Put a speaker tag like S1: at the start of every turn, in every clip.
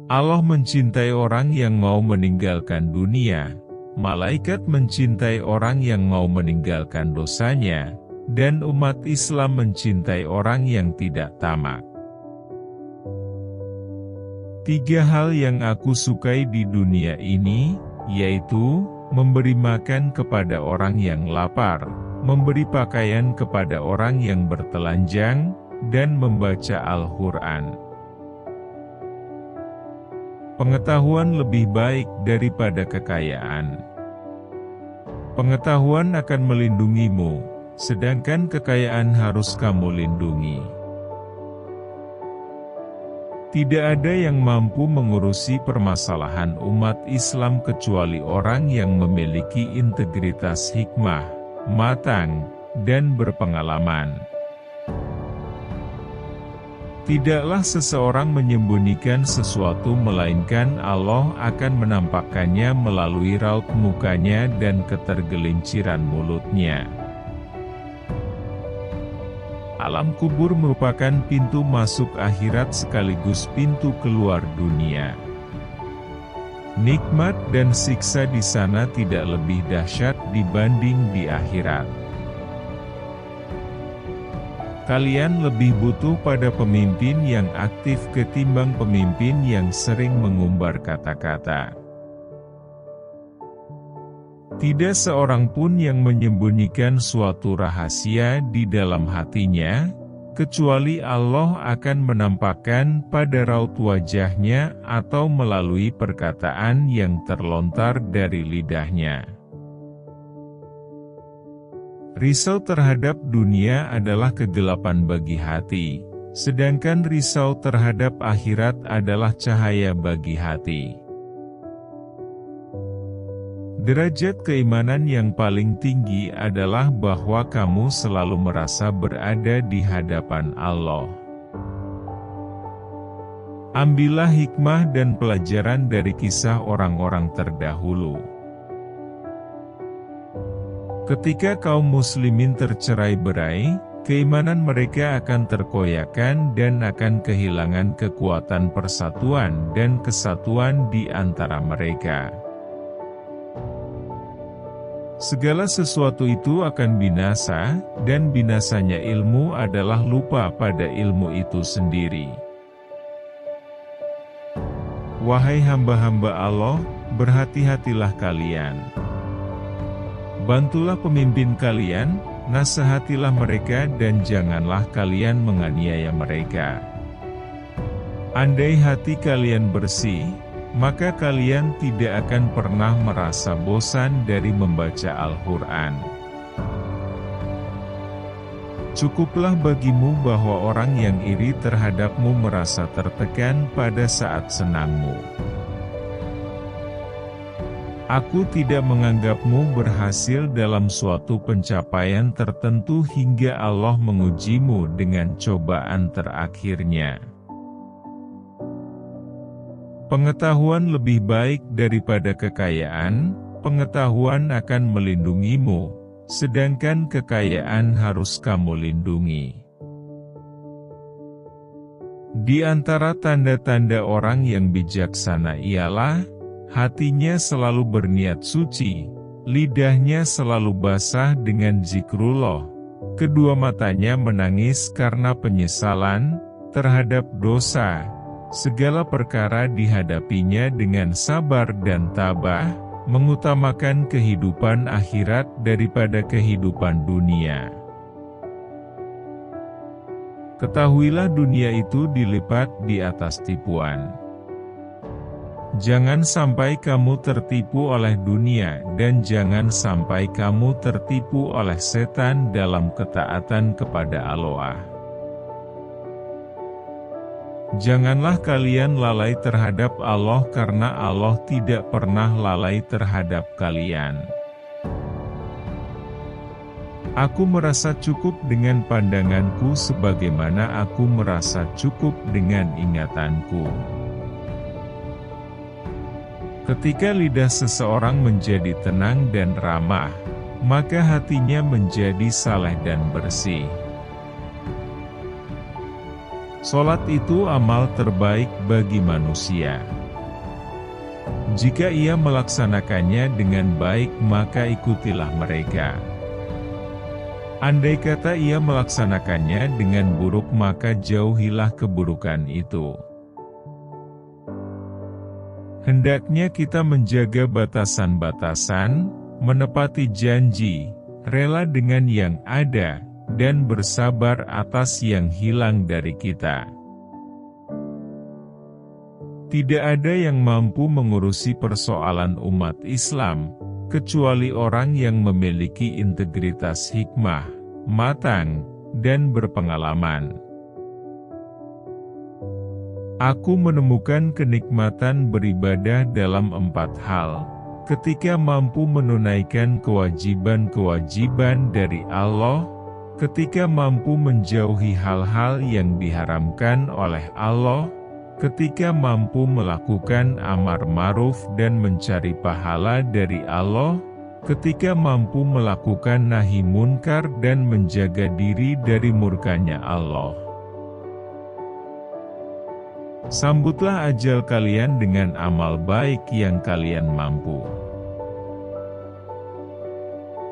S1: Allah mencintai orang yang mau meninggalkan dunia, malaikat mencintai orang yang mau meninggalkan dosanya, dan umat Islam mencintai orang yang tidak tamak. 3 hal yang aku sukai di dunia ini, yaitu, memberi makan kepada orang yang lapar, memberi pakaian kepada orang yang bertelanjang, dan membaca Al-Quran. Pengetahuan lebih baik daripada kekayaan. Pengetahuan akan melindungimu, sedangkan kekayaan harus kamu lindungi. Tidak ada yang mampu mengurusi permasalahan umat Islam kecuali orang yang memiliki integritas hikmah, matang, dan berpengalaman. Tidaklah seseorang menyembunyikan sesuatu melainkan Allah akan menampakkannya melalui raut mukanya dan ketergelinciran mulutnya. Alam kubur merupakan pintu masuk akhirat sekaligus pintu keluar dunia. Nikmat dan siksa di sana tidak lebih dahsyat dibanding di akhirat. Kalian lebih butuh pada pemimpin yang aktif ketimbang pemimpin yang sering mengumbar kata-kata. Tidak seorang pun yang menyembunyikan suatu rahasia di dalam hatinya, kecuali Allah akan menampakkan pada raut wajahnya atau melalui perkataan yang terlontar dari lidahnya. Risau terhadap dunia adalah kegelapan bagi hati, sedangkan risau terhadap akhirat adalah cahaya bagi hati. Derajat keimanan yang paling tinggi adalah bahwa kamu selalu merasa berada di hadapan Allah. Ambillah hikmah dan pelajaran dari kisah orang-orang terdahulu. Ketika kaum muslimin tercerai-berai, keimanan mereka akan terkoyakkan dan akan kehilangan kekuatan persatuan dan kesatuan di antara mereka. Segala sesuatu itu akan binasa, dan binasanya ilmu adalah lupa pada ilmu itu sendiri. Wahai hamba-hamba Allah, berhati-hatilah kalian. Bantulah pemimpin kalian, nasihatilah mereka dan janganlah kalian menganiaya mereka. Andai hati kalian bersih, maka kalian tidak akan pernah merasa bosan dari membaca Al-Quran. Cukuplah bagimu bahwa orang yang iri terhadapmu merasa tertekan pada saat senangmu. Aku tidak menganggapmu berhasil dalam suatu pencapaian tertentu hingga Allah mengujimu dengan cobaan terakhirnya. Pengetahuan lebih baik daripada kekayaan, pengetahuan akan melindungimu, sedangkan kekayaan harus kamu lindungi. Di antara tanda-tanda orang yang bijaksana ialah, hatinya selalu berniat suci, lidahnya selalu basah dengan zikrullah, kedua matanya menangis karena penyesalan terhadap dosa. Segala perkara dihadapinya dengan sabar dan tabah, mengutamakan kehidupan akhirat daripada kehidupan dunia. Ketahuilah dunia itu dilipat di atas tipuan. Jangan sampai kamu tertipu oleh dunia dan jangan sampai kamu tertipu oleh setan dalam ketaatan kepada Allah. Janganlah kalian lalai terhadap Allah karena Allah tidak pernah lalai terhadap kalian. Aku merasa cukup dengan pandanganku sebagaimana aku merasa cukup dengan ingatanku. Ketika lidah seseorang menjadi tenang dan ramah, maka hatinya menjadi saleh dan bersih. Salat itu amal terbaik bagi manusia. Jika ia melaksanakannya dengan baik, maka ikutilah mereka. Andai kata ia melaksanakannya dengan buruk, maka jauhilah keburukan itu. Hendaknya kita menjaga batasan-batasan, menepati janji, rela dengan yang ada, dan bersabar atas yang hilang dari kita. Tidak ada yang mampu mengurusi persoalan umat Islam, kecuali orang yang memiliki integritas hikmah, matang, dan berpengalaman. Aku menemukan kenikmatan beribadah dalam 4 hal, ketika mampu menunaikan kewajiban-kewajiban dari Allah, ketika mampu menjauhi hal-hal yang diharamkan oleh Allah, ketika mampu melakukan amar ma'ruf dan mencari pahala dari Allah, ketika mampu melakukan nahi munkar dan menjaga diri dari murkanya Allah. Sambutlah ajal kalian dengan amal baik yang kalian mampu.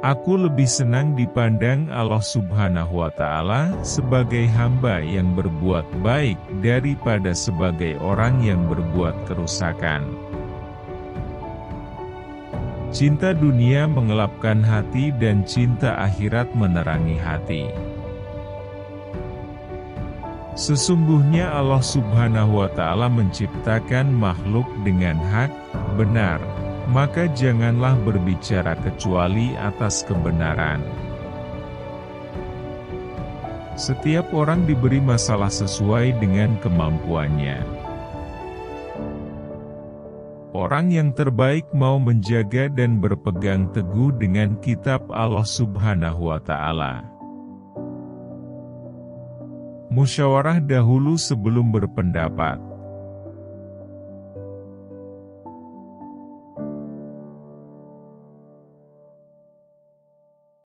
S1: Aku lebih senang dipandang Allah Subhanahu wa Ta'ala sebagai hamba yang berbuat baik daripada sebagai orang yang berbuat kerusakan. Cinta dunia mengelapkan hati dan cinta akhirat menerangi hati. Sesungguhnya Allah Subhanahu wa Ta'ala menciptakan makhluk dengan hak, benar. Maka janganlah berbicara kecuali atas kebenaran. Setiap orang diberi masalah sesuai dengan kemampuannya. Orang yang terbaik mau menjaga dan berpegang teguh dengan kitab Allah Subhanahu wa Ta'ala. Musyawarah dahulu sebelum berpendapat.